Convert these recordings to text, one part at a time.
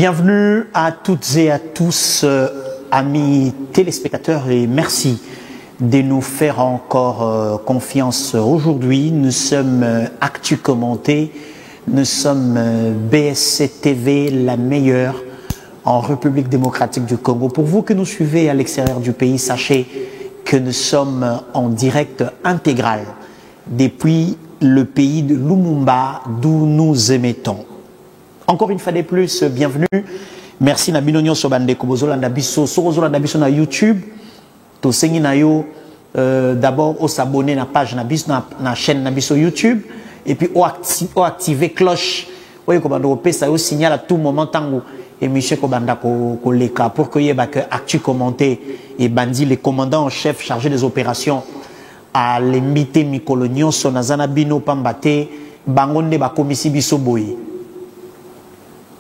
Bienvenue à toutes et à tous, amis téléspectateurs, et merci de nous faire encore confiance aujourd'hui. Nous sommes Actu Commenté, nous sommes BSC TV, la meilleure en République démocratique du Congo. Pour vous que nous suivez à l'extérieur du pays, sachez que nous sommes en direct intégral depuis le pays de Lumumba, d'où nous émettons. Encore une fois de plus, bienvenue. Merci Nabino Nyonso Bandeko Bozolanda Biso, Sorozolanda Biso na YouTube. To sengi na yo d'abord au s'abonner na page na biso na chaîne na biso YouTube et puis au activer cloche. Oye ko bando pesa yo signal à tout moment tango émission ko banda ko leka pour que yeba que Actu Commenté et bandi les commandants en chef chargés des opérations à l'embité mikolo nyonso na zana bino pambate bangonde ba komisi biso boye.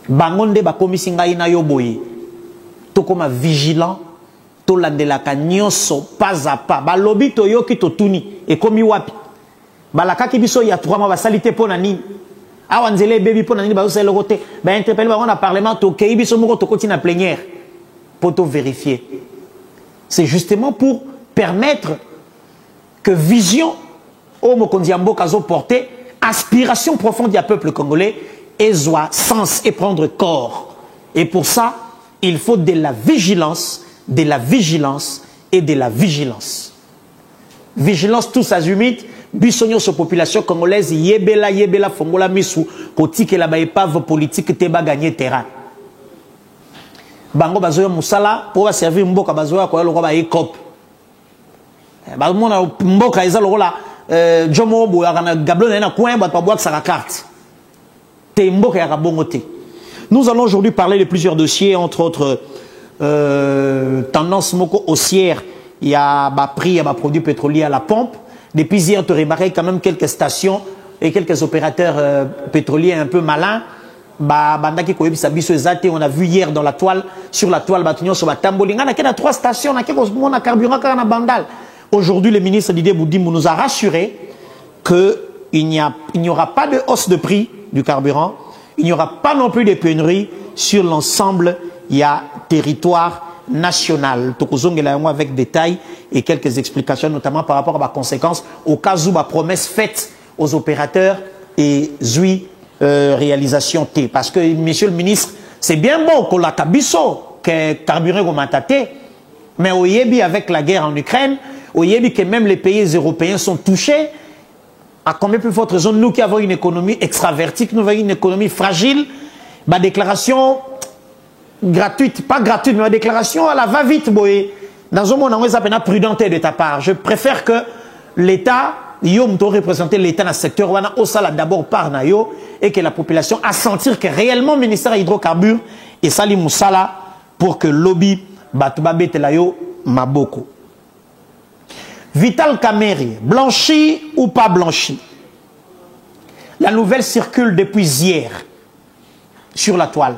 Bangonde ba komisi ngai na yo boye to koma vigilant to landelaka nyonso pas à pas ba lobi to yo ki to tuni e komi wapi balaka ki biso ya 3 mois ba salité pona nini awa nzele bebi pona nini ba uselo kote ba interpeller ba na parlement to kei biso moko to koti na plénière pour to vérifier. C'est justement pour permettre que vision au mokondiambo kazo porter aspiration profonde du peuple congolais et soit sens et prendre corps. Et pour ça, il faut de la vigilance et de la vigilance. Vigilance tous azimuts, bisogno sur population congolaise, yebela fongola misu, koti ke la ba épave politique te ba gagner terrain. Bango bazoya musala pour servir mboka bazoya ko lo ba ekop. Ba mona mboka eza lo la jomo bo ya gablon na coin ba boak sa carte. Nous allons aujourd'hui parler de plusieurs dossiers, entre autres tendance moko haussière. Il y a prix, il y a produits pétroliers à la pompe. Depuis hier, tu remarques quand même quelques stations et quelques opérateurs pétroliers un peu malins. On a vu hier dans la toile, sur la toile, il y a 3 stations, on a carburant dans Bandal. Aujourd'hui, le ministre Didier Boudimou nous a rassuré qu'il n'y aura pas de hausse de prix du carburant, il n'y aura pas non plus de pénurie sur l'ensemble, il y a territoire national. Avec détails et quelques explications, notamment par rapport à la conséquence, au cas où la promesse faite aux opérateurs et réalisation T. Parce que, monsieur le ministre, c'est bien bon qu'on l'a kabiso, que carburant augmenté, mais au Yébi, avec la guerre en Ukraine, au Yébi que même les pays européens sont touchés. À combien plus forte raison, nous qui avons une économie extravertie, nous avons une économie fragile, ma déclaration gratuite, pas gratuite, mais ma déclaration à la va-vite, dans un monde où on a prudente de ta part. Je préfère que l'État, yom to représenter l'État dans le secteur où on a d'abord par nayo et que la population a sentir que réellement le ministère hydrocarbures et sali moussala pour que lobby batubabete layo maboko. Vital Kamerhe, blanchi ou pas blanchi? La nouvelle circule depuis hier sur la toile.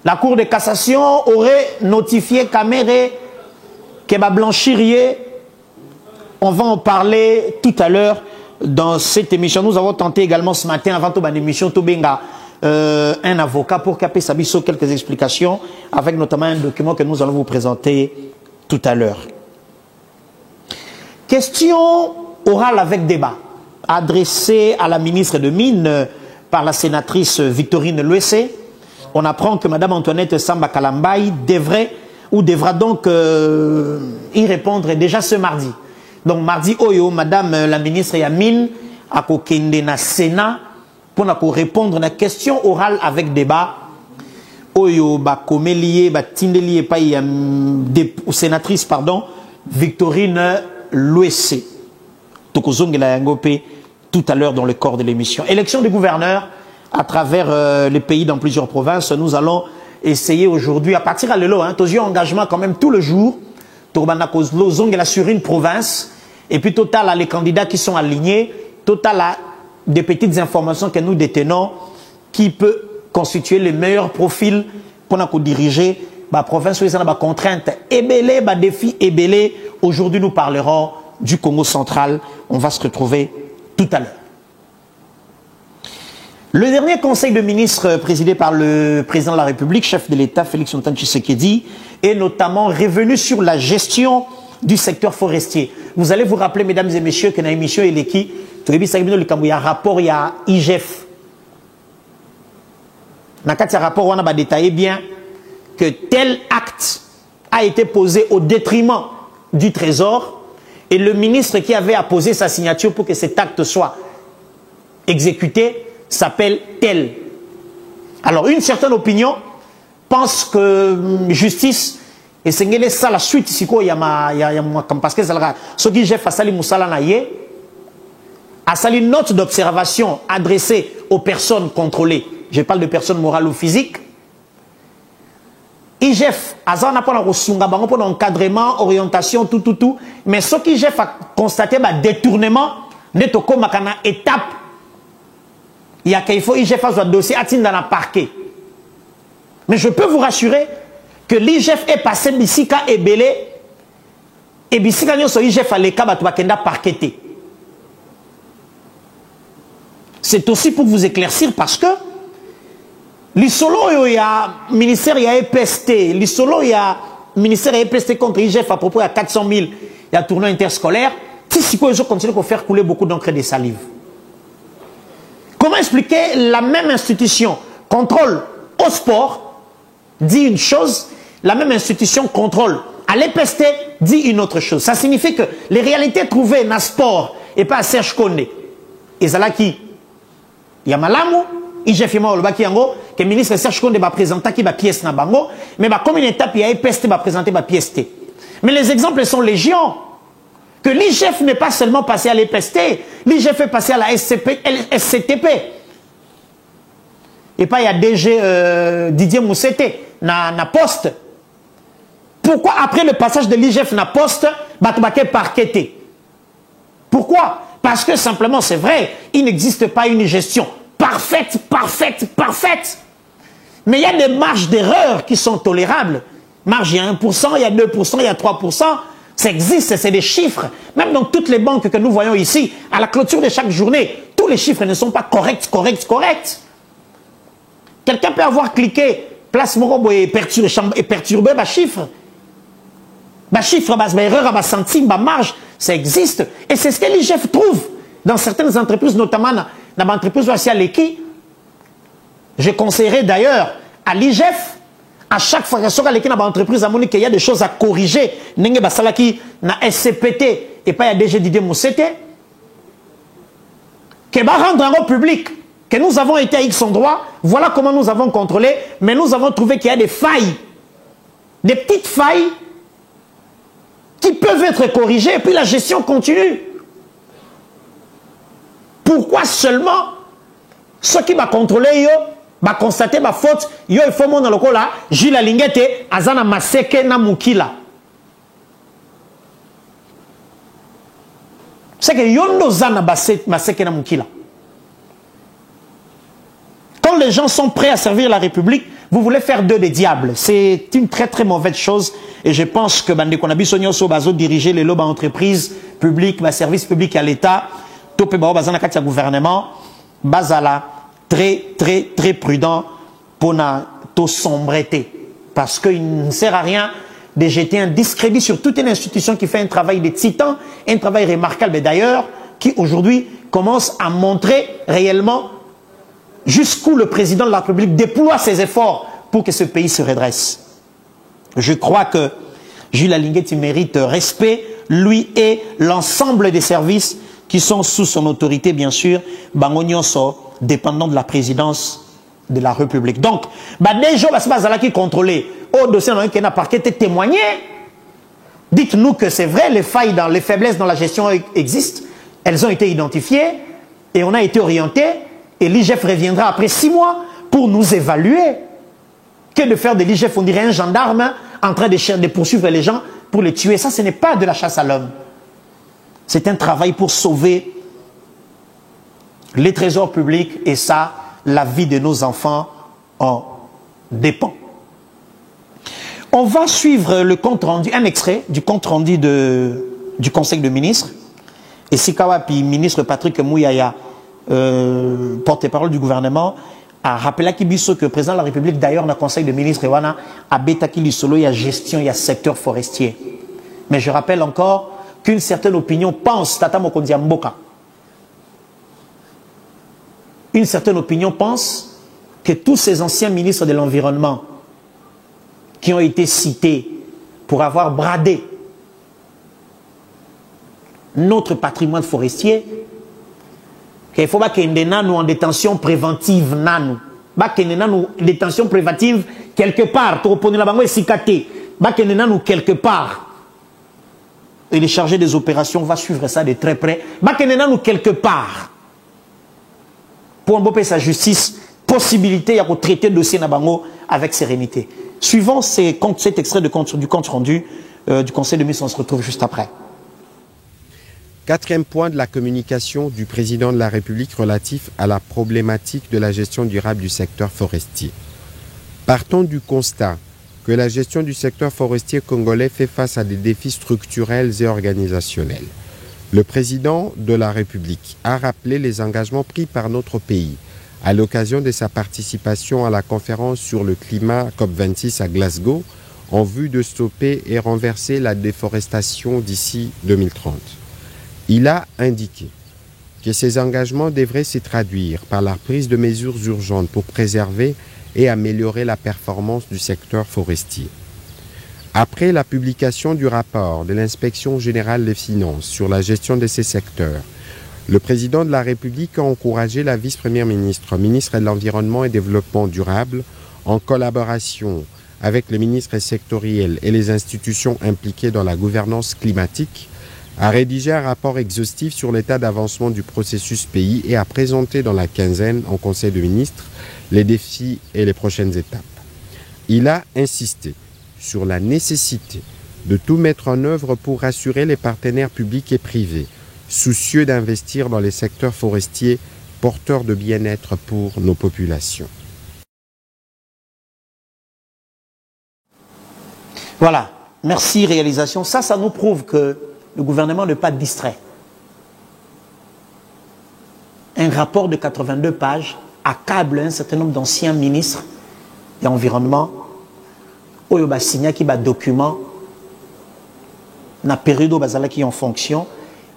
La Cour de cassation aurait notifié Kamerhe qu'elle va blanchir. On va en parler tout à l'heure dans cette émission. Nous avons tenté également ce matin, avant toute émission, Tobenga, un avocat pour qu'après Sabiso quelques explications, avec notamment un document que nous allons vous présenter tout à l'heure. Question orale avec débat, adressée à la ministre de Mines par la sénatrice Victorine Luessé. On apprend que Mme Antoinette Samba Kalambaye devra donc y répondre déjà ce mardi. Donc mardi, Oyo, Madame la ministre Yamine a kokende na Sénat pour répondre à la question orale avec débat. Oyo, komelie, tindelié, pas sénatrice, pardon, Victorine L'OSC, tout à l'heure dans le corps de l'émission. Élection des gouverneurs à travers les pays dans plusieurs provinces. Nous allons essayer aujourd'hui, à partir de l'élo, engagement quand même tout le jour, sur une province, et puis total les candidats qui sont alignés, total des petites informations que nous détenons, qui peut constituer le meilleur profil pour nous diriger la province où il y a des contraintes ébélées, des défis ébélés. Aujourd'hui, nous parlerons du Congo central. On va se retrouver tout à l'heure. Le dernier conseil de ministres présidé par le président de la République, chef de l'État, Félix Antoine Tshisekedi, est notamment revenu sur la gestion du secteur forestier. Vous allez vous rappeler, mesdames et messieurs, que dans l'émission Eleki, il y a un rapport, il y a IGF. Dans ce rapport, on a détaillé bien que tel acte a été posé au détriment du Trésor et le ministre qui avait apposé sa signature pour que cet acte soit exécuté s'appelle tel. Alors, une certaine opinion pense que justice, et c'est ça la suite, si il y a parce que ce qui j'ai fait, a une note d'observation adressée aux personnes contrôlées. Je parle de personnes morales ou physiques. IGF, Azan n'a pas l'encadrement, orientation, tout. Mais ce qu'IGF a constaté, détournement, n'est au comme étape. Il y a qu'il faut IGF a un dossier atteint dans la parquet. Mais je peux vous rassurer que l'IGF est passé Bissika et Belé. Et Bissika n'y a pas IGF à l'écart, Batouakenda parqueté. C'est aussi pour vous éclaircir parce que l'Isolo, il y a ministère, il y a EPST. L'Isolo, il y a ministère, il y a EPST contre IGF à propos de 400 000. Il y a tournoi interscolaire. Si ils continuent à faire couler beaucoup d'encre et de salive. Comment expliquer la même institution contrôle au sport, dit une chose, la même institution contrôle à l'EPST, dit une autre chose. Ça signifie que les réalités trouvées dans le sport et pas à Serge Kondé. Et c'est là qui il y a Malamu, IGF que le ministre Serge Kondé va présenter qui va pièce na bango, mais comme une étape il y a EPST va présenter ma pièce. Mais les exemples sont légion. Que l'IGF n'est pas seulement passé à l'EPST, l'IGF est passé à la SCTP. Et pas il y a DG Didier Moussete na poste. Pourquoi après le passage de l'IGF na poste, Batoubaké parqueté? Pourquoi? Parce que simplement, c'est vrai, il n'existe pas une gestion parfaite. Mais il y a des marges d'erreur qui sont tolérables. Marge, il y a 1%, il y a 2%, il y a 3%. Ça existe, c'est des chiffres. Même dans toutes les banques que nous voyons ici, à la clôture de chaque journée, tous les chiffres ne sont pas corrects. Quelqu'un peut avoir cliqué, place Morobo et perturbé ma chiffre. Ma chiffre, ma erreur, ma centime, ma marge, ça existe. Et c'est ce que l'IGF trouve dans certaines entreprises, notamment dans l'entreprise aussi à l'EKI. Je conseillerais d'ailleurs à l'IGF, à chaque fois qu'il y a une entreprise qu'il y a des choses à corriger, n'enge basalaki na SCPT et pas il y a DG Didier Moussete, que va rendre en public que nous avons été à X endroit, voilà comment nous avons contrôlé, mais nous avons trouvé qu'il y a des failles, des petites failles qui peuvent être corrigées et puis la gestion continue. Pourquoi seulement ceux qui vont contrôler va constater ma faute, il faut mon dans le cas là, Gilles Alingete, Azana Maseke na Mukila. C'est que yondo zana Maseke na Mukila. Quand les gens sont prêts à servir la République, vous voulez faire d'eux des diables. C'est une très mauvaise chose. Et je pense que Bande Konabi Sonyoso Bazo diriger les lobes à entreprises publiques, ma service public à l'État, Topé Bao Bazana Katia gouvernement, Bazala. Très prudent pour notre sombreté. Parce qu'il ne sert à rien de jeter un discrédit sur toute une institution qui fait un travail de titan, un travail remarquable, mais d'ailleurs, qui aujourd'hui commence à montrer réellement jusqu'où le président de la République déploie ses efforts pour que ce pays se redresse. Je crois que Jules Alinguetti mérite respect, lui et l'ensemble des services qui sont sous son autorité, bien sûr, Bangonyoso, dépendant de la présidence de la République. Donc, déjà, qui contrôlé au dossier dans lequel parquet été témoigné. Dites-nous que c'est vrai, les failles, les faiblesses dans la gestion existent. Elles ont été identifiées et on a été orienté. Et l'IGF reviendra après 6 mois pour nous évaluer. Que de faire de l'IGF, on dirait un gendarme en train de poursuivre les gens pour les tuer. Ça, ce n'est pas de la chasse à l'homme. C'est un travail pour sauver les trésors publics et ça, la vie de nos enfants en dépend. On va suivre le compte rendu, un extrait du compte rendu du Conseil de ministres. Et Sikawa puis ministre Patrick Mouyaya porte-parole du gouvernement, a rappelé que le président de la République, d'ailleurs, dans le Conseil de ministres, a bétaki l'isolo, il y a gestion, il y a secteur forestier. Mais je rappelle encore qu'une certaine opinion pense, Tata Mokondia Mboka, une certaine opinion pense que tous ces anciens ministres de l'Environnement qui ont été cités pour avoir bradé notre patrimoine forestier, qu'il faut pas qu'il y ait en détention préventive, détention préventive quelque part, quelque part. Et les chargés des opérations va suivre ça de très près. Quelque part. Pour embaucher sa justice, possibilité de traiter le dossier Nabango avec sérénité. Suivant cet extrait du compte rendu du Conseil de ministres, on se retrouve juste après. Quatrième point de la communication du président de la République relatif à la problématique de la gestion durable du secteur forestier. Partons du constat que la gestion du secteur forestier congolais fait face à des défis structurels et organisationnels. Le président de la République a rappelé les engagements pris par notre pays à l'occasion de sa participation à la conférence sur le climat COP26 à Glasgow en vue de stopper et renverser la déforestation d'ici 2030. Il a indiqué que ces engagements devraient se traduire par la prise de mesures urgentes pour préserver et améliorer la performance du secteur forestier. Après la publication du rapport de l'Inspection générale des finances sur la gestion de ces secteurs, le président de la République a encouragé la vice-première ministre, ministre de l'Environnement et Développement durable, en collaboration avec les ministres sectoriels et les institutions impliquées dans la gouvernance climatique, à rédiger un rapport exhaustif sur l'état d'avancement du processus pays et à présenter dans la quinzaine en Conseil de ministres les défis et les prochaines étapes. Il a insisté sur la nécessité de tout mettre en œuvre pour rassurer les partenaires publics et privés, soucieux d'investir dans les secteurs forestiers porteurs de bien-être pour nos populations. Voilà, merci réalisation. Ça nous prouve que le gouvernement n'est pas distrait. Un rapport de 82 pages accable un certain nombre d'anciens ministres de l'environnement où il a signé un document dans la période où il est en fonction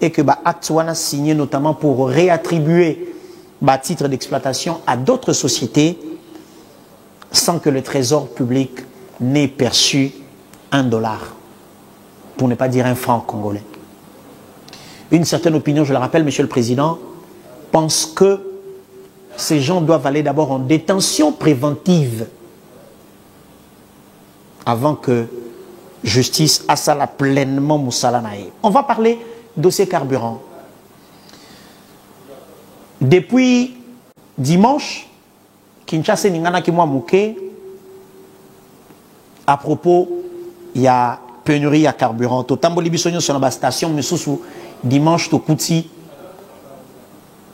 et que l'acte soit signé notamment pour réattribuer le titre d'exploitation à d'autres sociétés sans que le trésor public n'ait perçu $1, pour ne pas dire un franc congolais. Une certaine opinion, je le rappelle, Monsieur le Président, pense que ces gens doivent aller d'abord en détention préventive avant que justice assala pleinement Moussalanae. On va parler dossier carburant. Depuis dimanche, Kinshasa Ningana Kimwa Mouké, à propos, il y a pénurie à carburant. Totamboli Bissonio sur la station, mais sous dimanche, Tokouti,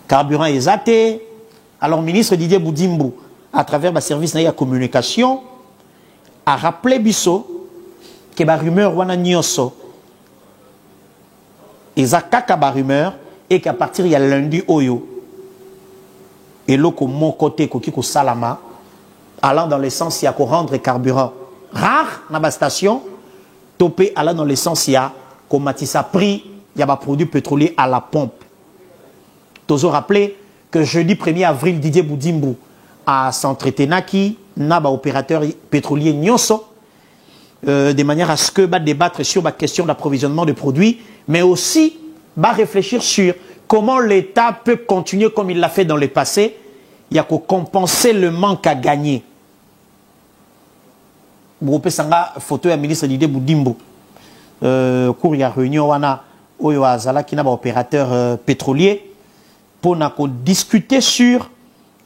carburant est zaté. Alors, ministre Didier Boudimbo, à travers le service de communication, a rappelé Bisso que la rumeur wana nyoso ezakaka ba rumeur et qu'à partir il y a lundi oyo et là comme mon côté ko salama allant dans le sens il y a qu'on rendre carburant rare dans la station topé allant dans le sens il y a qu'on matissa prix il y a ba produits pétroliers à la pompe. Toujours rappeler que jeudi 1er avril Didier Boudimbo a s'entretenaki na ba opérateur pétrolier Nyonso de manière à ce que va débattre sur la question d'approvisionnement de produits, mais aussi va réfléchir sur comment l'État peut continuer comme il l'a fait dans le passé. Il y a qu'à compenser le manque à gagner. Vous pouvez sanga photo du ministre Didier Boudimbo. Cours il y a réunion wana oyo azala qui n'a pas opérateur pétrolier pour discuter sur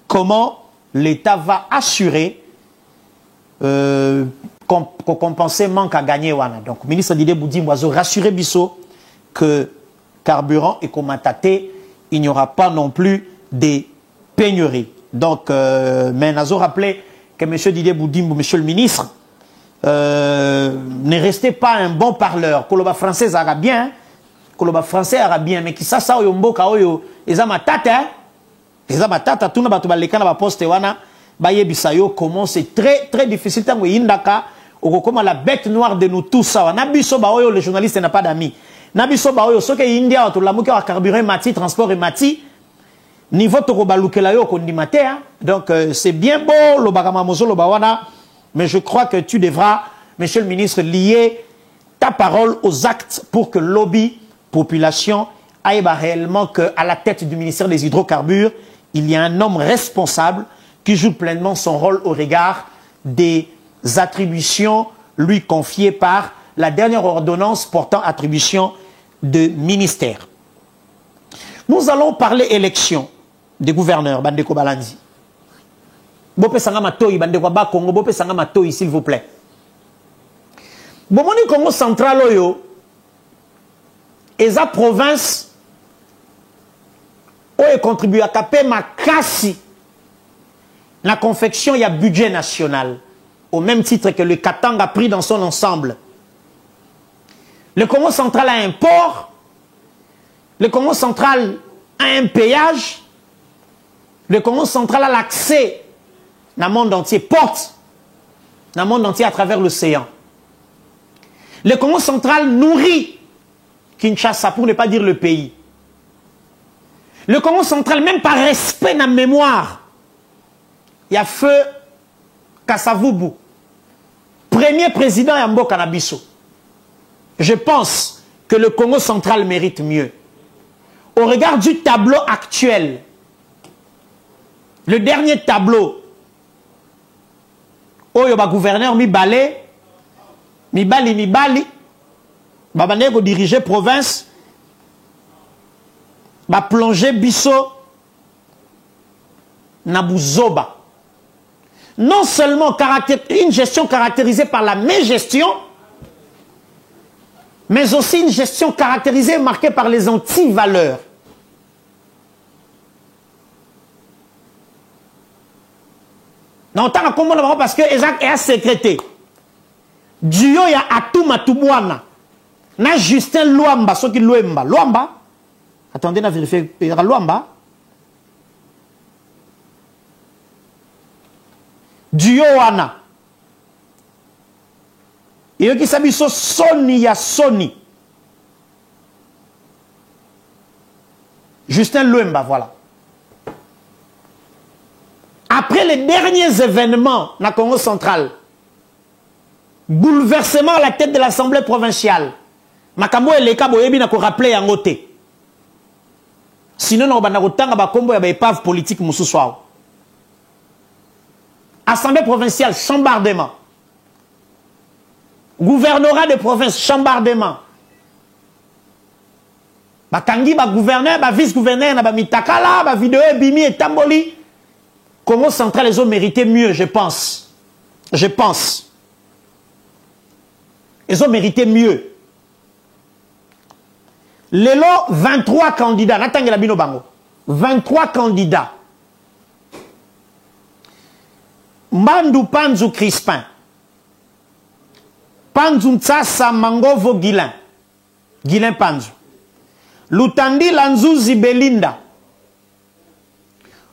comment l'État va assurer qu'on compenser manque à gagner wana. Donc le ministre Didier Boudimbo a rassuré Bisso que carburant et commentaté, il n'y aura pas non plus des pénuries. Donc mais Nazo rappelé que M. Didier Boudimbo, M. le ministre, ne restez pas un bon parleur. Koloba français arabien, Koloba français arabien, mais qui ça oyo mboka oyo ezama tata. eza batata tuna bato baleka na baposte wana bayebisa yo comment c'est très très difficile tango yindaka okokoma la bête noire de nous tous ça na biso ba oyo le journaliste n'a pas d'amis na biso ba oyo soki india to lamuki wa carburant mati transport et mati niveau to balukela yo kondima te donc c'est bien beau lo bakama mozo lo bawana mais je crois que tu devras monsieur le ministre lier ta parole aux actes pour que lobby population aille réellement que à la tête du ministère des hydrocarbures il y a un homme responsable qui joue pleinement son rôle au regard des attributions lui confiées par la dernière ordonnance portant attribution de ministère. Nous allons parler élection des gouverneurs, Bandeko Balandi. Bope Sangama Toyi, Bandeko Ba Congo, Bope Sangama Toyi, s'il vous plaît. Bomoni Congo central oyo, eza province oyo contribue à taper ma casse. La confection, il y a budget national. Au même titre que le Katanga pris dans son ensemble. Le Congo central a un port. Le Congo central a un péage. Le Congo central a l'accès dans le monde entier. Porte dans le monde entier à travers l'océan. Le Congo central nourrit Kinshasa, pour ne pas dire le pays. Le Congo central, même par respect dans la mémoire, il y a feu Kassavubu, premier président Yambo Kanabiso. Je pense que le Congo central mérite mieux. Au regard du tableau actuel, le dernier tableau, Oyoba gouverneur Mibali, Babanego diriger province, ba plonger Bisso, Nabuzoba. Non seulement une gestion caractérisée par la mégestion, mais aussi une gestion caractérisée et marquée par les anti-valeurs. Non, tant à comprendre parce que Isaac est à sécréter. Dieu y a Atou Matoubuana. Na Justin Luamba, ce qui Luamba. Luamba? Attendez, on a vérifié. Luamba? Dieu wana. Et qui s'habille so Sony ya Sony. Justin Luemba, voilà. Après les derniers événements dans le Congo central, bouleversement à la tête de l'Assemblée provinciale, Makambo et les Kabo Ebi n'a qu'à rappeler en côté. Sinon, on va n'a combo et épave politique moussoussoir. Assemblée provinciale, chambardement. Gouvernorat de province, chambardement. Bakangi, gouverneur, vice-gouverneur, mitakala, vidéo, bimi et tamboli. Congo central, les ont mérité mieux, je pense. Je pense. Ils ont mérité mieux. Les lots, 23 candidats. Natangela Bino Bango. 23 candidats. Mbandou Panzu Crispin. Panzu Ntsasa Mangovo Guilin. Guilin Panzu. Lutandi Lanzuzi Belinda.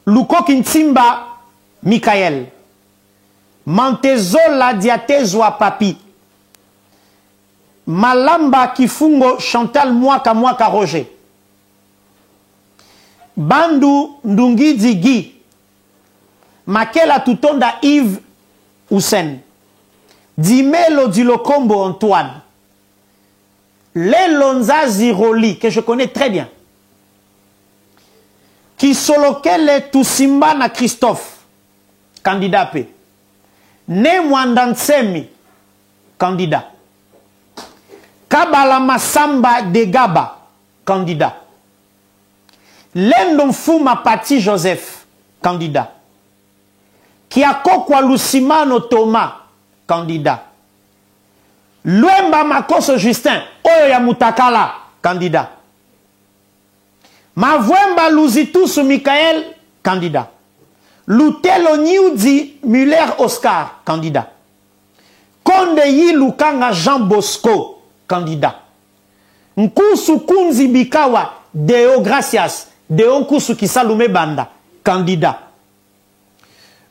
Luko Kintimba Mikael. Mantezola Diatezwa Papi. Malamba Kifungo Chantal Mwaka Roger. Bandu Ndungidi Guy. Makela Tutonda Yves Hussein. Dimelo Dilokombo Antoine. Lelonza Ziroli, que je connais très bien. Kisolokele Tusimbana Christophe, candidat P. Ne Mwandansemi, candidat. Kabala Massamba de Gaba, candidat. Lendon Fuma Pati Joseph, candidat. Kiakokwa Lusimano Thomas, candidat. Luemba Makoso Justin, Oyo ya Mutakala, candidat. Mavwemba Luzitusu Mikael, candidat. Lutelo Niudi Muller Oscar, candidat. Kondeyi Lukanga Jean Bosco, candidat. Nkusu Kunzi Bikawa, Deo Gracias, Deo Nkusu Kisalume Banda, candidat.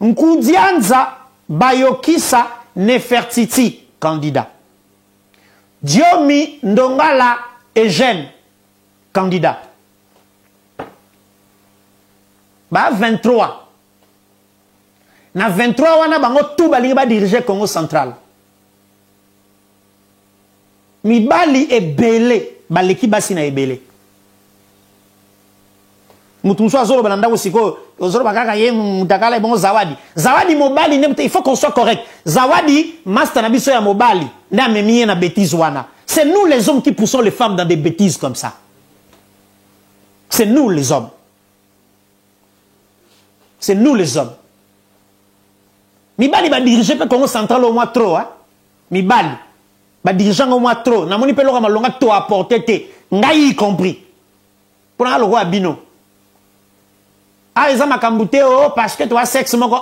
Nkudianza Bayokisa Nefertiti, candidat. Diomi Ndongala Eugène, candidat. Ba 23. Na 23 wana bango tout balingi ba diriger Congo central. Mibali ebele, baleki basi na ebele. Mutumso azolo balanda usiko, ozolo bakaka ye mutakala bongo zawadi. Zawadi mobali il faut qu'on soit correct. Zawadi master na biso ya mobali, nda memiye na bêtise wana. C'est nous les hommes qui poussons les femmes dans des bêtises comme ça. C'est nous les hommes. C'est nous les hommes. Mibali ba diriger pe Congo central au moins trop, hein. Mibali ba dirigeant au moins trop. Na moni pe loka malonga to apporter te, ngai y compris. Pour le roi Bino. Ah, ils ont makambouté oh parce que toi sexe moko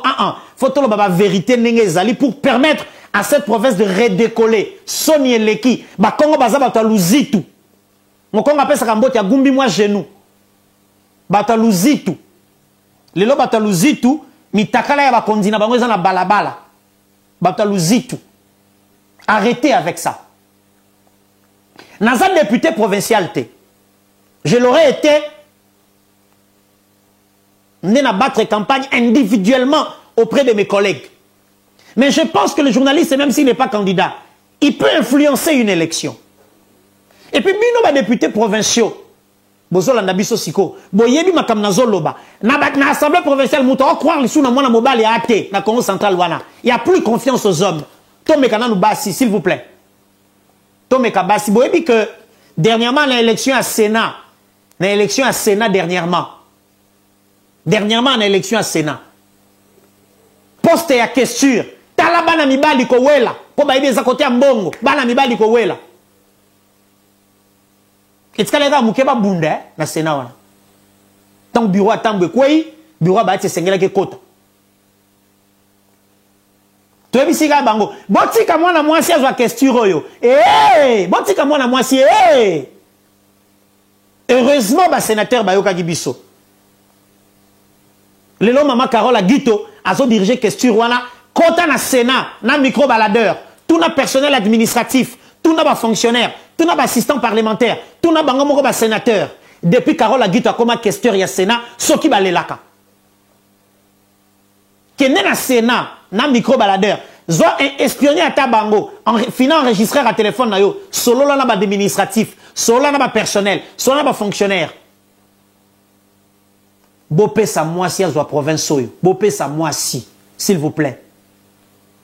faut tout le baba vérité nenge zali pour permettre à cette province de redécoller. Soni eleki ba Congo baza ba taluzitu. Mon Congo appelle ça kambote ya gumbi moi genou. Ba taluzitu. Lelo ba taluzitu mitakala ya ba kondina bango eza na balabala. Ba taluzitu. Arrêtez avec ça. Naza député provincial te. Je l'aurais été à battre campagne individuellement auprès de mes collègues. Mais je pense que le journaliste, même s'il n'est pas candidat, il peut influencer une élection. Et puis, bino ba députés provinciaux, bozola nabiso siko, boyebi makam nazoloba, na assemblée provinciale, mouto croire les sous na mona mobile ya ate, na Congo central wana. Il n'y a plus confiance aux hommes. Tome kana nou basi, s'il vous plaît. Tome ka basi, boyebi que dernièrement, l'élection à Sénat, dernièrement, en élection à Sénat. Poste ya question. Tala bana mibali ko wela. Po ba ibe za côté ya mbongo. Bana mibali ko wela. Etskalega mukeba bunda na Sénat wana. Tant bureau atambwe kwei, bureau ba ti sengela ke kota. To ebisika bango. Botika mwana mwasi azwa question oyo. Botika mwana mwasi Heureusement ba sénateur bayoka gibiso. Lelo Mama Carole Aguito a dirigé question wana kota na Sénat na micro baladeur tout na personnel administratif tout na ba fonctionnaire tout na ba assistant parlementaire tout na bango moko ba sénateur depuis Carole Aguito a comme questeur ya Sénat soki balelaka kende na Sénat na micro baladeur zo espionner ata bango finant enregistrer à téléphone na yo solo la na ba administratif solo na ba personnel solo na ba fonctionnaire. Bopé sa moisi à la province oyo. Bopé sa moisi, s'il vous plaît.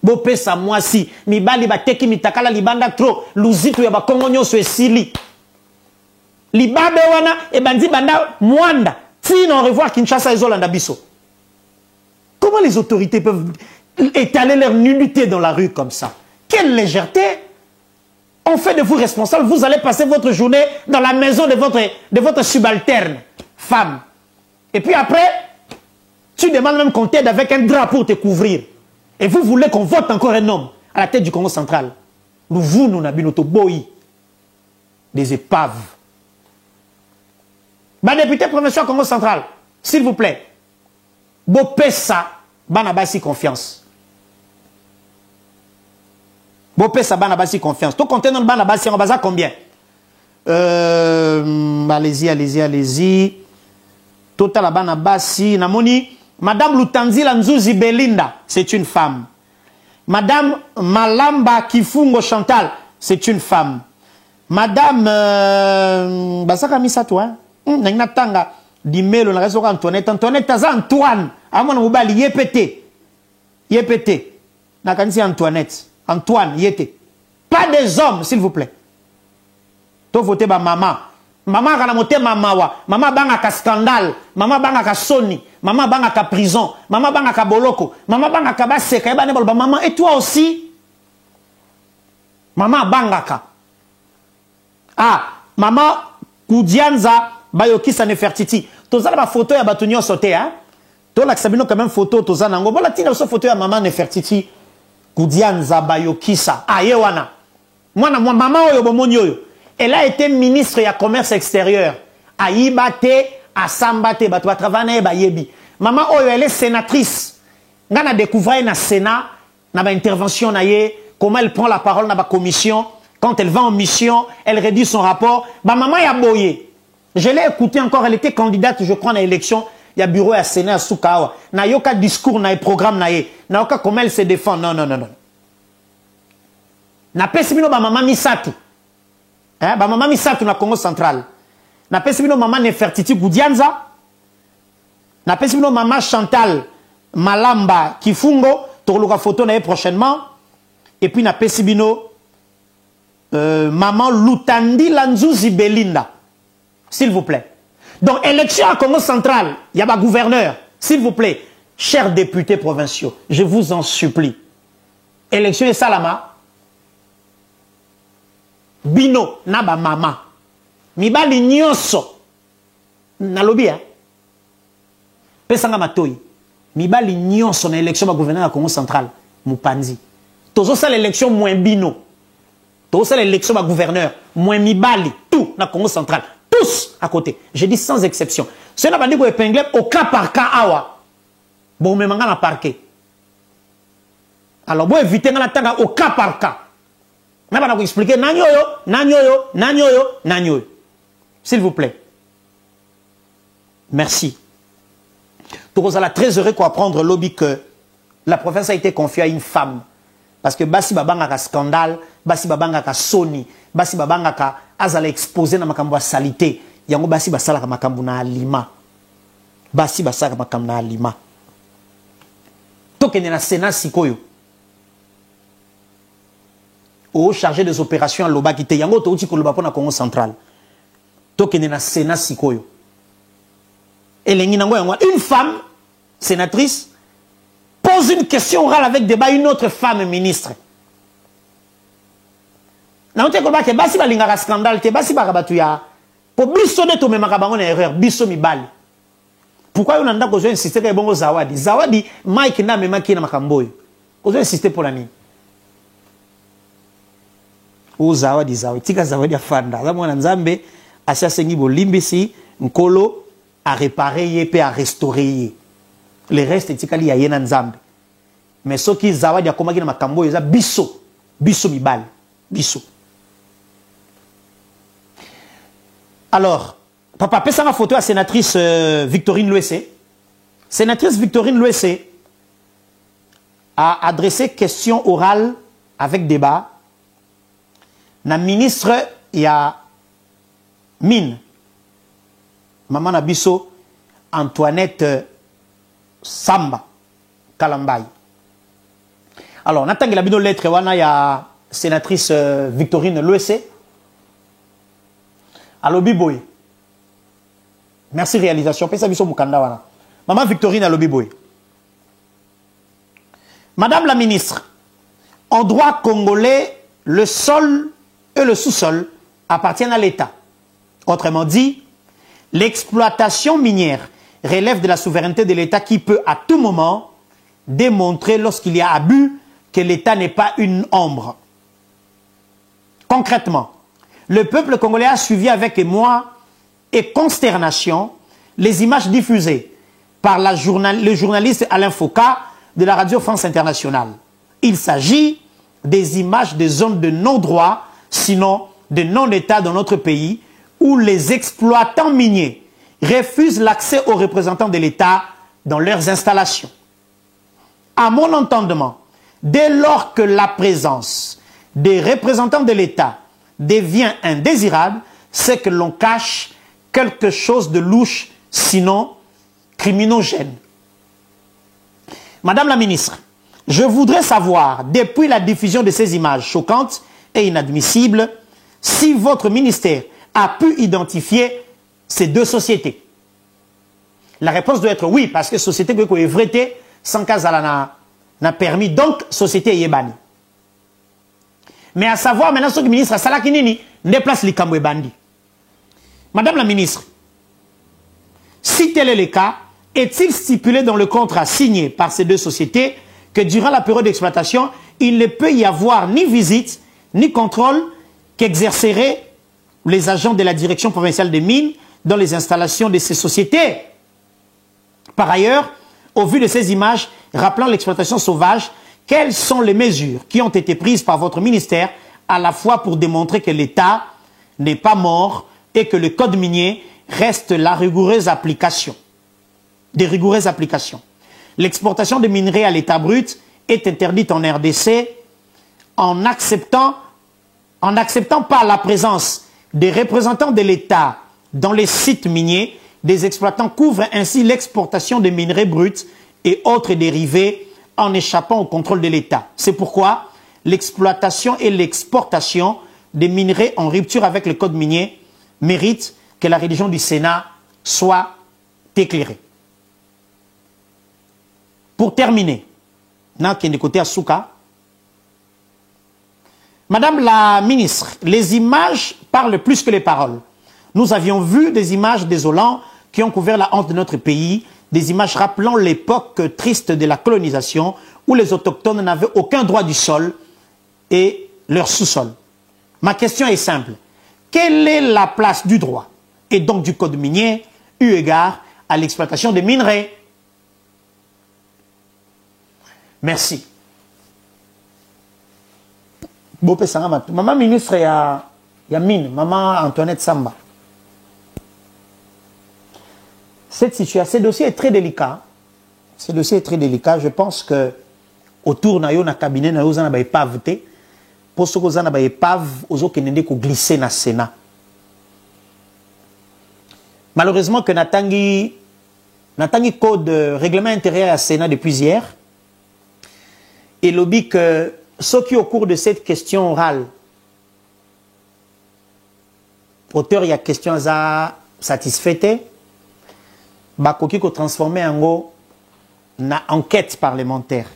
Bopé sa moisi. Mi bali ba teki mitakala libanda trop. Luzitu ya ba Kongo nyoso esili. Libabe wana e bandi banda mwanda. Tino revoir Kinshasa et Zolanda biso. Comment les autorités peuvent étaler leur nudité dans la rue comme ça? Quelle légèreté! On fait de vous responsables. Vous allez passer votre journée dans la maison de votre subalterne, femme. Et puis après, tu demandes même qu'on t'aide avec un drapeau pour te couvrir. Et vous voulez qu'on vote encore un homme à la tête du Congo central. Nous n'avons pas boyi. Des épaves. Bah, député provincial Congo central, s'il vous plaît. Bopessa, banabasi confiance. Bopessa, banabasi confiance. Tout contenant le banabasi, on va combien? Allez-y. Total Abana Bassi, Namoni, Madame Lutanzila Nzuzi Belinda, c'est une femme. Madame Malamba Kifungo Chantal, c'est une femme. Madame Basaka Misato, Nangatanga, Dimelo, Antoinette, Antoine, Amon Moubali, Yepete, Nakansi Antoinette, Antoine, Yete. Pas des hommes, s'il vous plaît. To voter ba maman. Maman kana moté mamawa, maman banga ka scandale, maman banga ka soni, maman banga ka prison, maman banga ka boloko, maman banga ka baseka, eba ne bolba maman et toi aussi. Maman banga ka. Ah, maman Kudianza Bayokisa Nefertiti. Tozala ba photo ya batunyo sauté hein. To la sabino quand même photo tozana ngo. Voilà tina so photo ya maman Nefertiti. Kudianza Bayokisa. Ah yewana. Mwana maman oyo bomoni oyo. Elle a été ministre du commerce extérieur. Aïbate, asambate bato ba travailler ba yebi. Maman oyo elle est sénatrice. Ngana découvrir na Sénat na ba intervention na ye, comment elle prend la parole na ba commission, quand elle va en mission, elle rédige son rapport. Ba maman ya boye. Je l'ai écouté encore, elle était candidate, je crois, à l'élection. Il y a bureau à Sénat à Soukawa. Na yoka discours, na programme, na ye. Na yoka comment elle se défend. Non, non, non, non. Na pesimino ba maman misatu. Ba maman misatu na Congo central. Na pesimino maman Nefertiti Goudianza. Na pesimino maman Chantal Malamba Kifungo. Toroka photo na ye prochainement. Et puis na pesimino maman Lutandi Lanzuzi Belinda. S'il vous plaît. Donc, élection à Congo central, il y a un gouverneur. S'il vous plaît, chers députés provinciaux, je vous en supplie. Élection et Salama. Bino, naba mama. Mibali nyonso. Nalobi, hein. Pesanga matoi. Mibali nyonso na élection à gouverneur à Congo central. Mupanzi. Tozo ça l'élection moins bino. Tozo ça l'élection à gouverneur. Moins mibali. Tout na Congo central. Tous à côté. Je dis sans exception. Ce n'est pas dit qu'on épingle au cas par cas. Awa. Bon, mais maintenant, parquet. Alors, bon, éviter au cas par cas. Je vais vous expliquer. Nanyoyo. S'il vous plaît. Merci. Donc, on est très heureux qu'on apprendre lobby que la province a été confiée à une femme. Parce que Basi Babanga a scandale, Basi Babanga a Sony, Basi Babanga a azala exposé na makambo salité. Yango Basi basala ka makambo na alima. Basi basala ka makambo na alima. Tokene na Sénat sikoyo. Au chargé des opérations à Loba Kite yango to uti ko Loba pona Congo central. Tokene na Sénat sikoyo. Elengi nango yango une femme sénatrice pose une question orale avec débat une autre femme ministre. Na onte ko ba ke basi balingaka scandale te basi bakabatu ya po biso de to memaka bango na erreur biso mibali. Pourquoi on anda kozo insister ke bongo zawadi? Zawadi Mike na memaki na makamboyo. Kozo insister pour la nini? O zawadi tika zawadi afanda. Za mwana nzambe asia sengi bolimbisi nkolo a réparer ye pe a restaurer. Le reste tikali ya yena nzambe. Mais ce qui zawadi akomaki na makamboyo za biso mibali. Biso. Alors, papa, pesa ma photo à sénatrice Victorine Luessé. Sénatrice Victorine Luessé a adressé question orale avec débat. Na ministre, il y a Mine. Maman Nabiso, Antoinette Samba Kalambay. Alors, Nathan Gelabino lettre, il y a sénatrice Victorine Luessé. Alobi Boy. Merci réalisation. Pesa biso mukanda wana. Maman Victorine Alobi Boy. Madame la ministre, en droit congolais, le sol et le sous-sol appartiennent à l'État. Autrement dit, l'exploitation minière relève de la souveraineté de l'État qui peut à tout moment démontrer lorsqu'il y a abus que l'État n'est pas une ombre. Concrètement, le peuple congolais a suivi avec émoi et consternation les images diffusées par le journaliste Alain Foucault de la radio France Internationale. Il s'agit des images des zones de non-droit, sinon de non-État dans notre pays, où les exploitants miniers refusent l'accès aux représentants de l'État dans leurs installations. À mon entendement, dès lors que la présence des représentants de l'État devient indésirable, c'est que l'on cache quelque chose de louche, sinon criminogène. Madame la ministre, je voudrais savoir, depuis la diffusion de ces images choquantes et inadmissibles, si votre ministère a pu identifier ces deux sociétés. La réponse doit être oui, parce que société que est vraie, sans cas n'a permis, donc société yebani. Mais à savoir maintenant ce que le ministre Salakinini déplace les Kambwe Bandi. Madame la ministre, si tel est le cas, est-il stipulé dans le contrat signé par ces deux sociétés que durant la période d'exploitation, il ne peut y avoir ni visite, ni contrôle qu'exerceraient les agents de la direction provinciale des mines dans les installations de ces sociétés. Par ailleurs, au vu de ces images rappelant l'exploitation sauvage, quelles sont les mesures qui ont été prises par votre ministère à la fois pour démontrer que l'État n'est pas mort et que le code minier reste la rigoureuse application, des rigoureuses applications. L'exportation de minerais à l'état brut est interdite en RDC en n'acceptant pas la présence des représentants de l'État dans les sites miniers. Des exploitants couvrent ainsi l'exportation de minerais bruts et autres dérivés en échappant au contrôle de l'État. C'est pourquoi l'exploitation et l'exportation des minerais en rupture avec le code minier méritent que la révision du Sénat soit éclairée. Pour terminer, Madame la ministre, les images parlent plus que les paroles. Nous avions vu des images désolantes qui ont couvert la honte de notre pays, des images rappelant l'époque triste de la colonisation où les autochtones n'avaient aucun droit du sol et leur sous-sol. Ma question est simple. Quelle est la place du droit et donc du code minier eu égard à l'exploitation des minerais? Merci. Maman ministre, il y a mine, maman Antoinette Samba. Cette situation, ce dossier est très délicat. Ce dossier est très délicat. Je pense que autour de cabinet, nous avons des épaves. Pour ce que nous avons des épaves, nous avons glissé dans le Sénat. Malheureusement, que Natangi code règlement intérieur à Sénat depuis hier. Et lobby que ceux qui, au cours de cette question orale, auteur, il y a question satisfaite. Bakoki ko transformé en enquête parlementaire.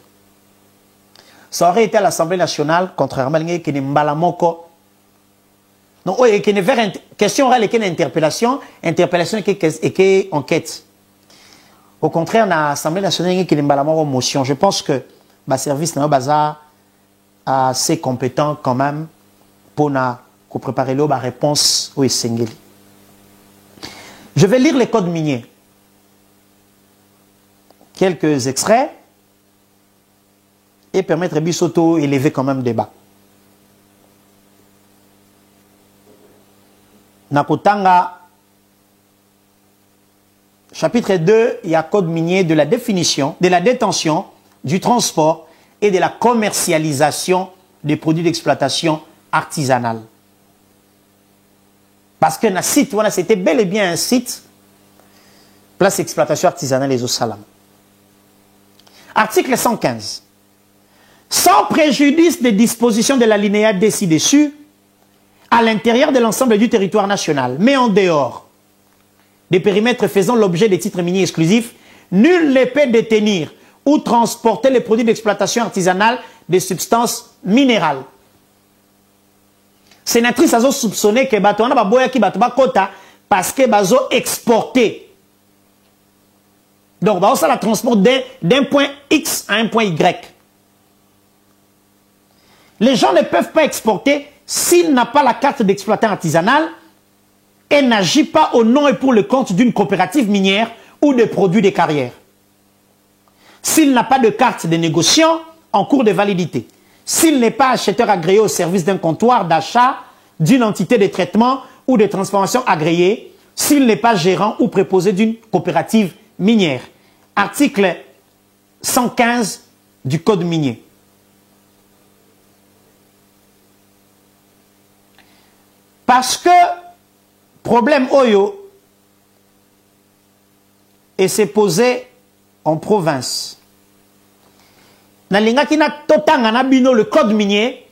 Ça aurait été à l'Assemblée nationale, contrairement à ce qui est Mbalamoko. Non, il y a une question orale et une interpellation et une enquête. Au contraire, à l'Assemblée nationale, il y a une motion. Je pense que le service n'est pas assez compétent quand même pour préparer la réponse au Sengeli. Je vais lire les codes miniers. Quelques extraits et permettre Bissoto élever quand même débat. Nakotanga, chapitre 2, il y a code minier de la définition, de la détention, du transport et de la commercialisation des produits d'exploitation artisanale. Parce que dans site, voilà, c'était bel et bien un site, place exploitation artisanale et Salam. Article 115. Sans préjudice des dispositions de l'alinéa D ci-dessus, à l'intérieur de l'ensemble du territoire national, mais en dehors des périmètres faisant l'objet des titres miniers exclusifs, nul ne peut détenir ou transporter les produits d'exploitation artisanale des substances minérales. Sénatrice a soupçonné que Batouana Baboya qui Batouba Kota parce que Bazo exporté. Donc, ça la transport d'un point X à un point Y. Les gens ne peuvent pas exporter s'il n'a pas la carte d'exploitant artisanal et n'agit pas au nom et pour le compte d'une coopérative minière ou de produits de carrière. S'il n'a pas de carte de négociant en cours de validité. S'il n'est pas acheteur agréé au service d'un comptoir d'achat, d'une entité de traitement ou de transformation agréée. S'il n'est pas gérant ou préposé d'une coopérative minière. Article 115 du Code minier. Parce que, problème Oyo, et s'est posé en province. Nalinga kina totanga na bino le Code minier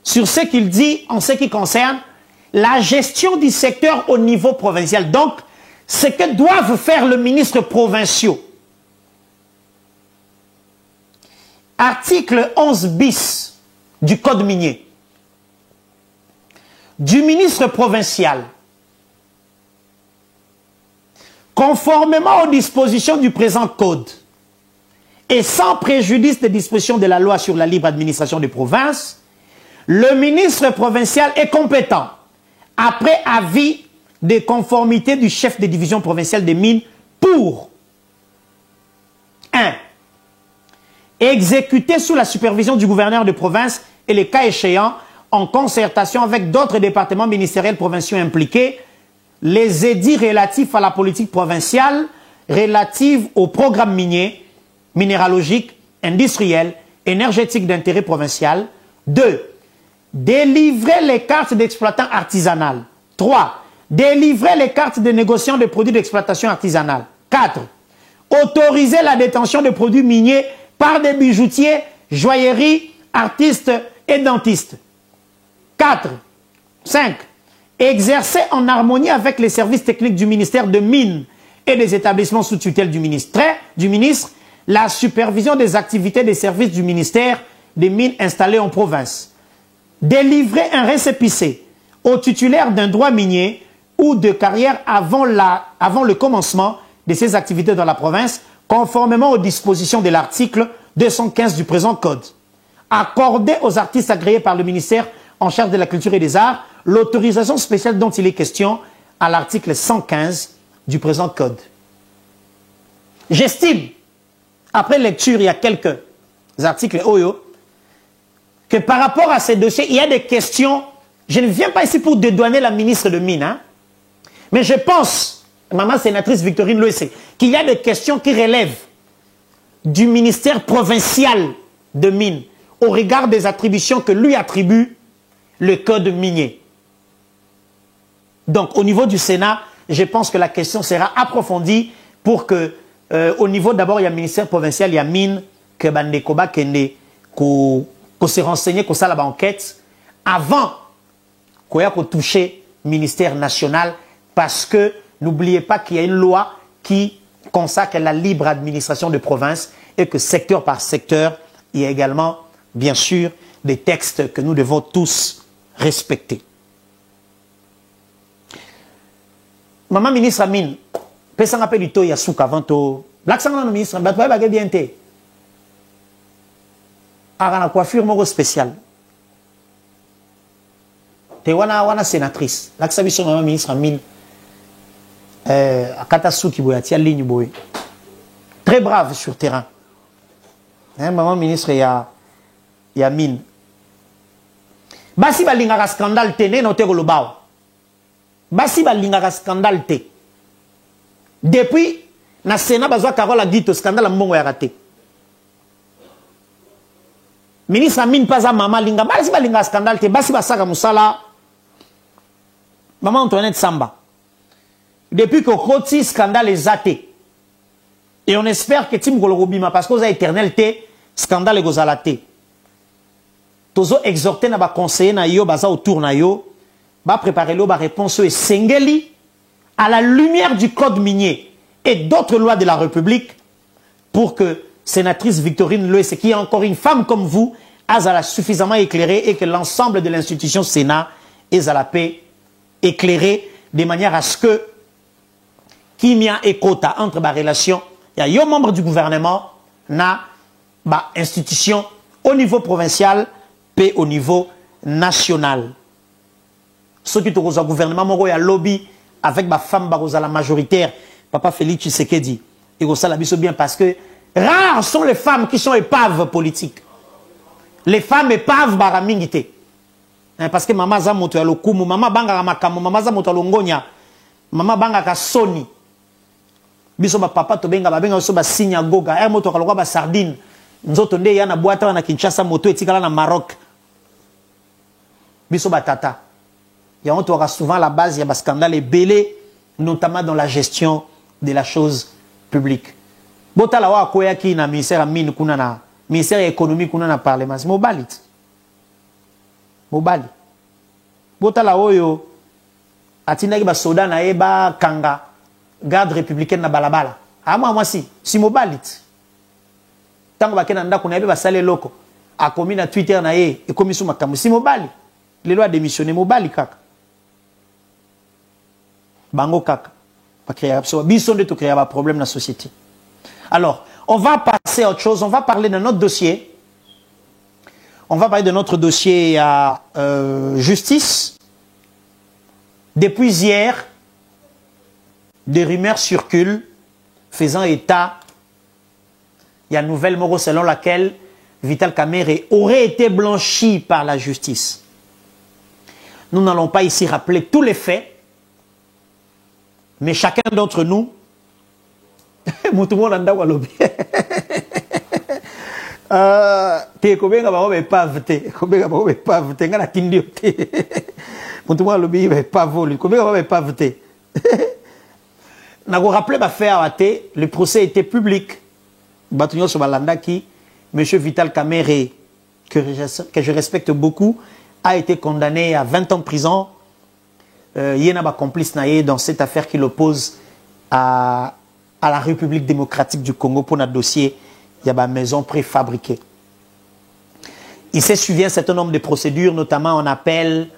sur ce qu'il dit en ce qui concerne la gestion du secteur au niveau provincial. Donc, ce que doivent faire les ministres provinciaux. Article 11 bis du Code minier. Du ministre provincial. Conformément aux dispositions du présent Code et sans préjudice des dispositions de la loi sur la libre administration des provinces, le ministre provincial est compétent, après avis de conformité du chef de division provinciale des mines pour 1. Exécuter sous la supervision du gouverneur de province et les cas échéants, en concertation avec d'autres départements ministériels provinciaux impliqués, les édits relatifs à la politique provinciale relative au programme minier, minéralogique, industriel, énergétique d'intérêt provincial. 2. Délivrer les cartes d'exploitant artisanal. 3. Délivrer les cartes de négociants de produits d'exploitation artisanale. 4. Autoriser la détention de produits miniers par des bijoutiers, joailleries, artistes et dentistes. 4. 5. Exercer en harmonie avec les services techniques du ministère de Mines et des établissements sous tutelle du ministre la supervision des activités des services du ministère des Mines installés en province. Délivrer un récépissé au titulaire d'un droit minier ou de carrière avant le commencement de ces activités dans la province, conformément aux dispositions de l'article 215 du présent code. Accorder aux artistes agréés par le ministère en charge de la culture et des arts l'autorisation spéciale dont il est question à l'article 115 du présent code. J'estime, après lecture, il y a quelques articles OYO, que par rapport à ces dossiers, il y a des questions. Je ne viens pas ici pour dédouaner la ministre de Mines, hein, mais je pense, maman sénatrice Victorine Loessé, qu'il y a des questions qui relèvent du ministère provincial de Mines au regard des attributions que lui attribue le code minier. Donc, au niveau du Sénat, je pense que la question sera approfondie pour que, au niveau d'abord, il y a le ministère provincial, il y a Mines, que Bandekoba Kende, qu'on se renseigner, qu'on s'aille à l'enquête, avant qu'on ait touché le ministère national, parce que n'oubliez pas qu'il y a une loi qui consacre la libre administration de province et que secteur par secteur, il y a également, bien sûr, des textes que nous devons tous respecter. Maman ministre Amine, pesa ngape lito ya suka vanto. L'accent na ministre, batwa bagé bien te. Ara na coiffure moko spécial. Te wana sénatrice. L'accent biso maman ministre Amine. Akata suki boya tia ligne boy. Très brave sur terrain. Hein, maman ministre ya Mine. Basi balingaka scandale te ne note kolobao. Basi balingaka scandale te. Depuis na Sénat bazwa Carole Aguito scandale mbongo ya raté. Ministre Amine Paza mama linga basi balingaka scandale te basi basaka musala. Maman Antoinette Samba. Depuis que Koti scandale est zaté. Et on espère que Tim Golorobima parce que vous avez éternel te scandale gozalate. Tozo exhorté na ba conseiller na yo baza autour na yo ba préparer lo ba réponse et sengeli à la lumière du code minier et d'autres lois de la République pour que sénatrice Victorine Loessé, qui est encore une femme comme vous, a suffisamment éclairée et que l'ensemble de l'institution Sénat est à la paix éclairée de manière à ce que qui mia et quota entre ma relation, il y a yo membre du gouvernement na ba institution au niveau provincial et au niveau national. Ceux qui sont au gouvernement, il y a lobby avec ma femme, la majoritaire, Papa Félix Tshisekedi. Et ça la bien parce que rares sont les femmes qui sont épaves politiques. Les femmes épaves baramingité. Parce que maman zamoto ya lokumu, maman banga makamu, maman zamoto longonya, maman banga ka soni. Biso ba papa to benga so ba sinya goga, e moto kalokwa ba sardine. Nzoto nde ya na boîte na Kinshasa moto etikala na Maroc. Biso ba tata. Il y a souvent la base, il y a des scandales belés, notamment dans la gestion de la chose publique. Bota wa koya ki na ministère mine kuna na ministère économique kuna na parlement, c'est mobalit. Mobali. Bota la oyo atinaki ba soda na eba kanga garde républicaine na balabala. Moi si mobalit. Tango bakena ndako na ebe ba sale loko. A commis na Twitter na e commis sous makambo si mobali. Les lois démissionner mobali kaka. Bango kaka. Pas créer bison de tout créer un problème dans la société. Alors, on va passer à autre chose. On va parler de notre dossier. On va parler de notre dossier à justice. Depuis hier, des rumeurs circulent faisant état, il y a une nouvelle moro selon laquelle Vital Kamerhe aurait été blanchi par la justice. Nous n'allons pas ici rappeler tous les faits, mais chacun d'entre nous, tout le monde a walobi. Te kobenga ba obe pavte, kobenga ba obe pavte, ngana tindio te. Tout le monde lobi ba pavoli, kobenga ba obe pavte. Na go rappeler ba faire até, le procès était public. Batunyo so balanda qui monsieur Vital Kamerhe que je respecte beaucoup a été condamné à 20 ans de prison. Yena ba complice naé dans cette affaire qui l'oppose à la République démocratique du Congo pour notre dossier. Il y a une maison préfabriquée. Il s'est suivi un certain nombre de procédures, notamment en appel,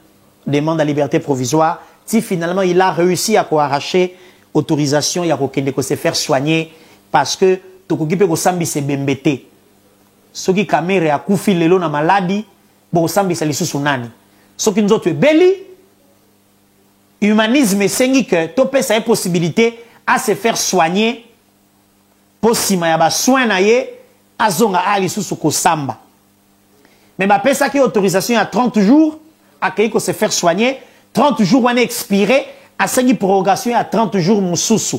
demande à liberté provisoire. Si finalement il a réussi à arracher autorisation, il y a qu'à se faire soigner parce que Tokoki peut sambi se bembete. Ce qui Kamerhe a koufi lelo na maladie, bon sambi se lisusu nani. Ce qui nous autres beli, humanisme sengi que topé sa possibilité à se faire soigner. Possima ya ba soin na ye azonga ali susu ko samba. Mais ba pesa qui autorisation à 30 jours à ko se faire soigner, 30 jours on est expiré, à sengi prorogation à 30 jours mususu.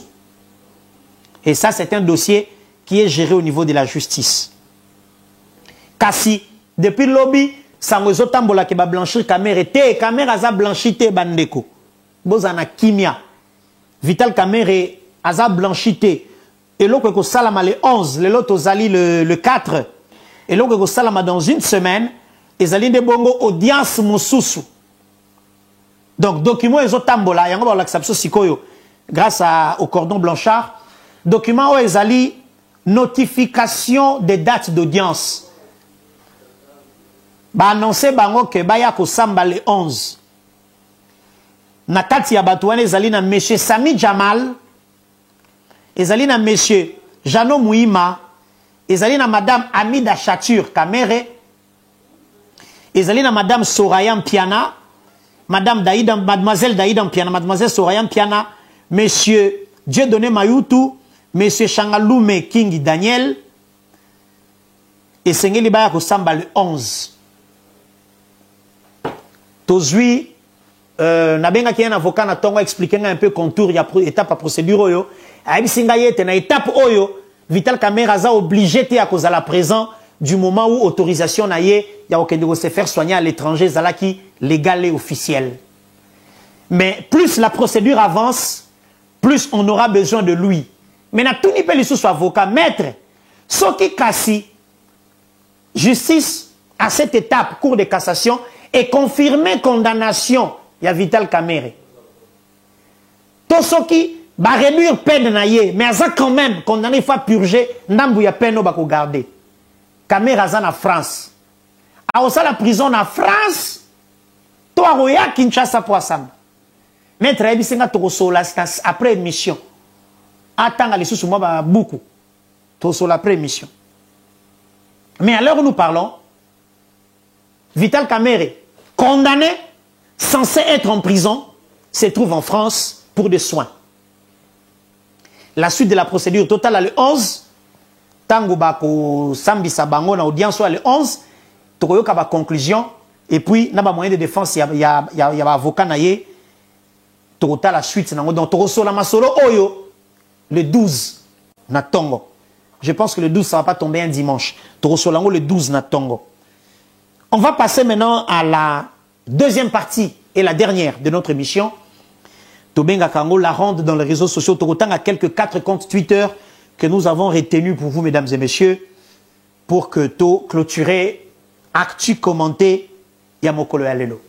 Et ça c'est un dossier qui est géré au niveau de la justice. Kasi depuis le lobby sangozo tambola ke ba blanchir Kamerhe te Kamerhe aza blanchi te bandeko. Bozana kimia. Vital Kamerhe aza blanchi te. Et l'autre que salama le 11, le lot ozali le 4. Et l'autre que salama dans une semaine, ezali de bongo audience mususu. Donc document ezotambola yango ba l'acception sikoyo grâce au cordon blanchard. Document o ezali notification des dates d'audience. Ba annoncer bango que baya ko samba le 11. Na kati ya batouane ezali na monsieur Sami Jamal. Ezali na monsieur Jano Mouima, ezali na madame Amida Chatur Kamerhe, ezali na madame Soraya Mpiana, mademoiselle Daïda Mpiana, mademoiselle Soraya Mpiana, monsieur Dieudonné Mayutu, monsieur Changalume King Daniel, et Sengeli Baya Kosamba le 11. Tozui, nabenga ki un avocat na tongo expliquer un peu contour, il y a étape à procédure oyo. Na étape oyo, Vital Kamerhe a obligé à cause à la présent du moment où autorisation na ye, il y a aucun de se faire soigner à l'étranger, zala qui légal et officiel. Mais plus la procédure avance, plus on aura besoin de lui. Mais na tout ni pe sous avocat maître, ce qui kassi justice à cette étape cour de cassation et confirmé condamnation, il y a Vital Kamerhe. Tout ce qui va réduire peine naïe, mais ça quand même condamné faut purger n'ambou ya peine bako garder. Kamerhe aza na France. A osa la prison na France. To aroya Kinshasa pour asam. Maître ebi senga to sola après émission. Attends les sous moi ba beaucoup. To sola après émission. Mais à l'heure où nous parlons, Vital Kamerhe condamné censé être en prison se trouve en France pour des soins. La suite de la procédure totale le 11, tango bako sambi sabango na audience le 11, tokoyoka ba conclusion et puis na ba moyen de défense il y a avocat naye total la suite nango donc tokosola masolo oyo le 12 na tongo. Je pense que le 12 ça va pas tomber un dimanche. Tokosola le 12 na tongo. On va passer maintenant à la deuxième partie et la dernière de notre émission. Tobenga Kango la ronde dans les réseaux sociaux. Tokotan à quelques 4 comptes Twitter que nous avons retenus pour vous, mesdames et messieurs, pour que to clôturer, actu commenté, Yamokolo Alelo.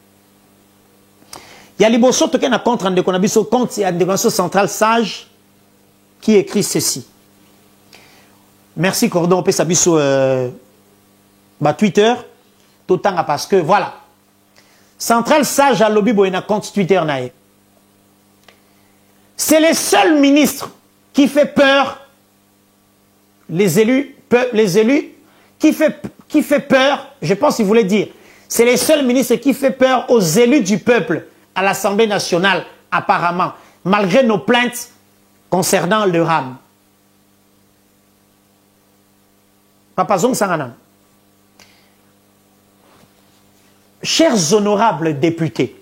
Il y a Liboso Token à contre en déconabiso compte et déconabiso central sage qui écrit ceci. Merci Cordon Pesabiso Twitter. Totanga parce que voilà. Central sage à lobby boena compte Twitter nae. C'est le seul ministre qui fait peur, les élus, qui fait peur, je pense qu'il voulait dire, c'est le seul ministre qui fait peur aux élus du peuple à l'Assemblée nationale, apparemment. Malgré nos plaintes, concernant le RAM. Papa Zong Sanganan. Chers honorables députés,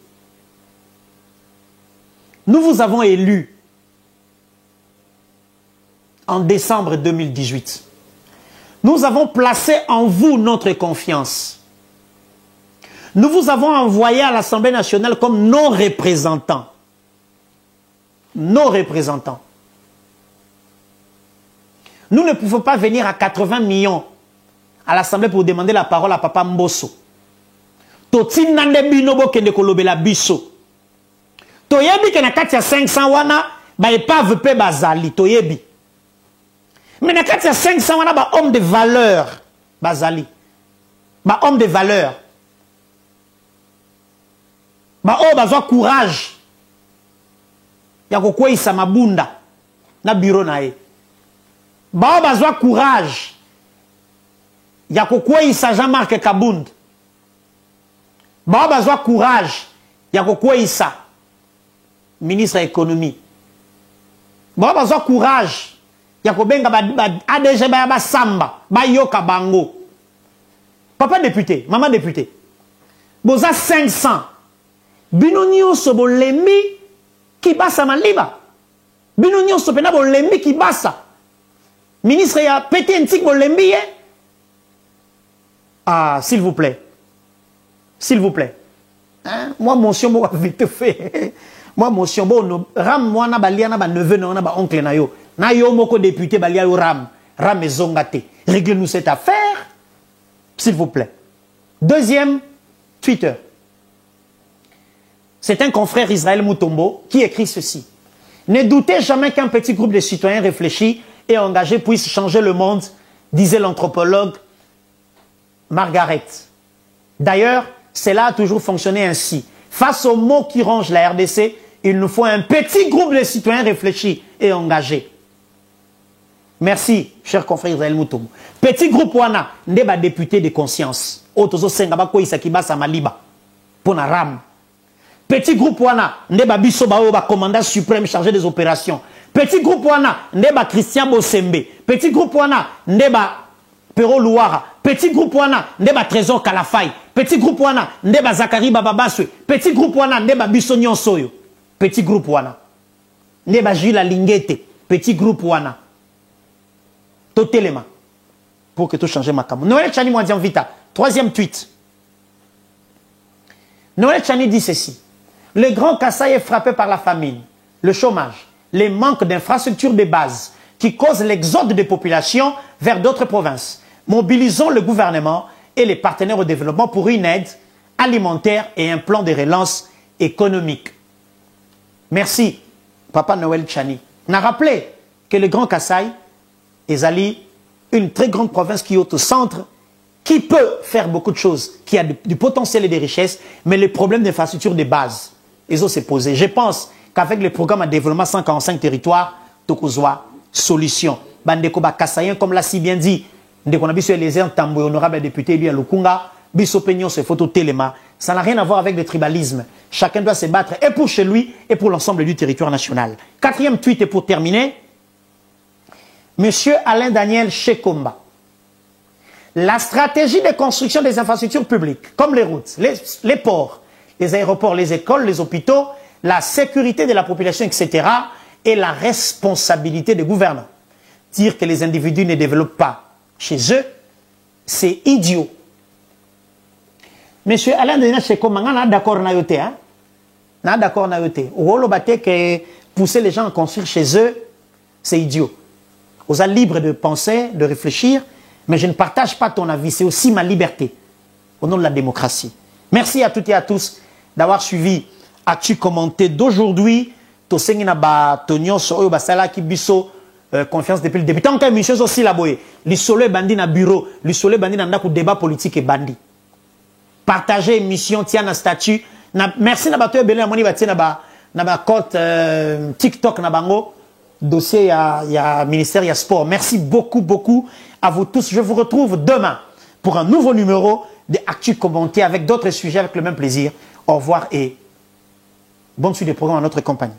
nous vous avons élus en décembre 2018. Nous avons placé en vous notre confiance. Nous vous avons envoyé à l'Assemblée nationale comme nos représentants. Nos représentants. Nous ne pouvons pas venir à 80 millions à l'Assemblée pour demander la parole à Papa Mbosso. Totinande binobo kende kolobela biso. Toyebi ke na kati ya 500 wana ba epave pe bazali toyebi. Mais na kati ya 500 wana ba homme de valeur bazali. Ba homme de valeur. Ba o bazwa courage. Ya kokwesa mabunda na bureau na ye. Ba o bazwa courage. Ya kokwesa Jean-Marc Kabund. Ba o bazwa courage. Ya kokwesa ministre de l'économie. Ba o bazwa courage. Ya kobenga ADG ba samba ba yoka bango. Papa député, maman député. Boza 500. Bino nyonso bolembi ki basa maliba. Bino nyonso pena bolembi ki basa. Ministre ya pété ntik bolembi ye. Ah, s'il vous plaît. S'il vous plaît. Hein? Moi motion bo vite fait. Moi motion bo ram moi na balia na ba neveu na ba oncle na yo. Na yo moko député balia yo ram ezongate. Réglez-nous cette affaire, s'il vous plaît. Deuxième Twitter. C'est un confrère Israël Mutombo qui écrit ceci. Ne doutez jamais qu'un petit groupe de citoyens réfléchis et engagés puisse changer le monde, disait l'anthropologue Margaret. D'ailleurs, cela a toujours fonctionné ainsi. Face aux maux qui rongent la RDC, il nous faut un petit groupe de citoyens réfléchis et engagés. Merci, cher confrère Israël Mutombo. Petit groupe wana, ndeba député de conscience. Otozo sengaba ko isakiba samaliba. Pona ram. Petit groupe wana, ndeba biso ba commandant suprême chargé des opérations. Petit groupe wana, ndeba Christian Bosembe. Petit groupe wana, ndeba Pero Louara. Petit groupe wana, ndeba Trésor Kalafay. Petit groupe wana, ndeba Zakari Bababaswe. Petit groupe wana, ndeba biso nyonsoyo. Petit groupe wana. Ndeba Gila Lingete. Petit groupe wana. Totelema. Pour que tout change ma cam. Noël Chani Mwadian Vita. Troisième tweet. Noël Chani dit ceci. Le Grand Kasaï est frappé par la famine, le chômage, les manques d'infrastructures de base qui causent l'exode des populations vers d'autres provinces. Mobilisons le gouvernement et les partenaires au développement pour une aide alimentaire et un plan de relance économique. Merci, Papa Noël Chani. On a rappelé que le Grand Kasaï est une très grande province qui est au centre, qui peut faire beaucoup de choses, qui a du potentiel et des richesses, mais les problèmes d'infrastructure de base, ils ont se posé. Je pense qu'avec le programme de développement 145 territoires, Tokozwa, solution. Bandeko ba Kassayen, comme l'a si bien dit, dès qu'on a vu sur les Tambo, honorable député, lui à Lukunga, Biso Peignon, ce photo téléma, ça n'a rien à voir avec le tribalisme. Chacun doit se battre, et pour chez lui, et pour l'ensemble du territoire national. Quatrième tweet, et pour terminer, Monsieur Alain Daniel Chekomba. La stratégie de construction des infrastructures publiques, comme les routes, les ports, les aéroports, les écoles, les hôpitaux, la sécurité de la population, etc., est la responsabilité des gouvernants. Dire que les individus ne développent pas chez eux, c'est idiot. Monsieur Alain Daniel Chekomba, on est d'accord na yote, hein? On est d'accord na yote. Ou que pousser les gens à construire chez eux, c'est idiot. Vous êtes libre de penser, de réfléchir, mais je ne partage pas ton avis. C'est aussi ma liberté, au nom de la démocratie. Merci à toutes et à tous d'avoir suivi Actu Commenté d'aujourd'hui. Tosengi na ba tonyon so oyo basala ki biso confiance depuis le début. Tant que émission aussi la boye. L'isole bandi na bureau, l'isole bandi na ndako débat politique et bandi. Partagez émission tia na statut. Merci na bato ebele amoni batie na ba compte TikTok na bango. Dossier il y a ministère, il y a sport. Merci beaucoup, beaucoup à vous tous. Je vous retrouve demain pour un nouveau numéro de Actu Commenté avec d'autres sujets avec le même plaisir. Au revoir et bonne suite des programmes à notre compagnie.